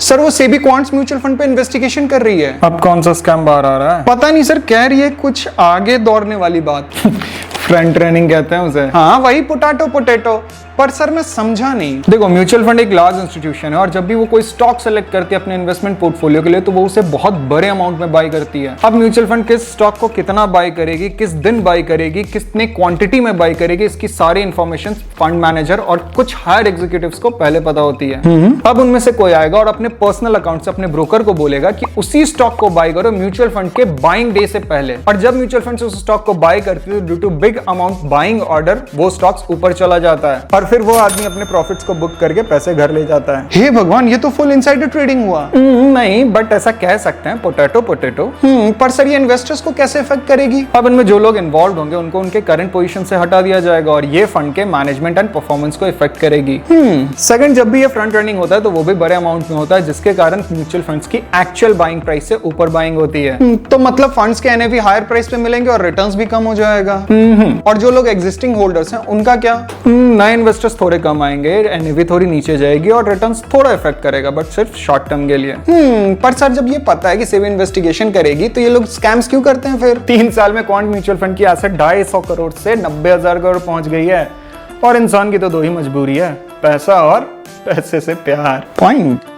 Sir वो SEBI quants mutual fund पे investigation कर रही है। अब कौन सा स्कैम बाहर आ रहा है? पता नहीं सर, कह रही है कुछ आगे दौड़ने वाली बात। फ्रंट ट्रेनिंग कहते हैं उसे। हाँ वही पोटैटो पोटैटो, पर सर मैं समझा नहीं। देखो, म्यूचुअल फंड एक लार्ज इंस्टीट्यूशन है और जब भी वो कोई स्टॉक सेलेक्ट करती है अपने इन्वेस्टमेंट पोर्टफोलियो के लिए तो वो उसे बहुत बड़े अमाउंट में बाय करती है। अब म्यूचुअल फंड किस स्टॉक को कितना बाय करेगी, किस दिन बाय करेगी, कितने क्वांटिटी में बाय करेगी, इसकी सारी इंफॉर्मेशन फंड मैनेजर और कुछ हायर एग्जीक्यूटिव्स को पहले पता होती है। अब उनमें से कोई आएगा और अपने पर्सनल अकाउंट से अपने ब्रोकर को बोलेगा कि उसी स्टॉक को बाय करो म्यूचुअल फंड के बाइंग डे से पहले, और जब म्यूचुअल फंड उस स्टॉक को बाय करती है due to big amount buying order वो स्टॉक्स ऊपर चला जाता है और फिर वो आदमी अपने प्रॉफिट्स को बुक करके पैसे घर ले जाता है। हे भगवान, ये तो फुल इनसाइडर ट्रेडिंग हुआ। नहीं, बट ऐसा कह सकते हैं, पोटैटो पोटैटो। पर सर ये इन्वेस्टर्स को कैसे इफेक्ट करेगी? अब इनमें जो लोग इन्वॉल्व होंगे उनको उनके करंट पोजीशन से हटा दिया जाएगा और ये फंड के मैनेजमेंट एंड परफॉर्मेंस को इफेक्ट करेगी। सेकंड, जब भी ये फ्रंट रनिंग होता है तो वो भी बड़े अमाउंट में होता है जिसके कारण म्यूचुअल फंड्स की एक्चुअल बाइंग प्राइस से ऊपर बाइंग होती है। तो मतलब फंड्स के एनएवी हायर प्राइस पे मिलेंगे और रिटर्न्स भी कम हो जाएगा। और जो लोग एग्जिस्टिंग होल्डर्स हैं उनका क्या? नए इन्वेस्टर्स थोड़े कम आएंगे, एनएवी थोड़ी नीचे जाएगी और रिटर्न्स थोड़ा इफेक्ट करेगा, बट सिर्फ शॉर्ट टर्म के लिए। पर सर जब ये पता है कि सेबी इन्वेस्टिगेशन करेगी तो ये लोग स्कैम्स क्यों करते हैं फिर? 3 साल में क्वांट म्यूचुअल फंड की एसेट 250 करोड़ से 90,000 करोड़ पहुंच गई है और इंसान की तो दो ही मजबूरी है, पैसा और पैसे से प्यार। पॉइंट।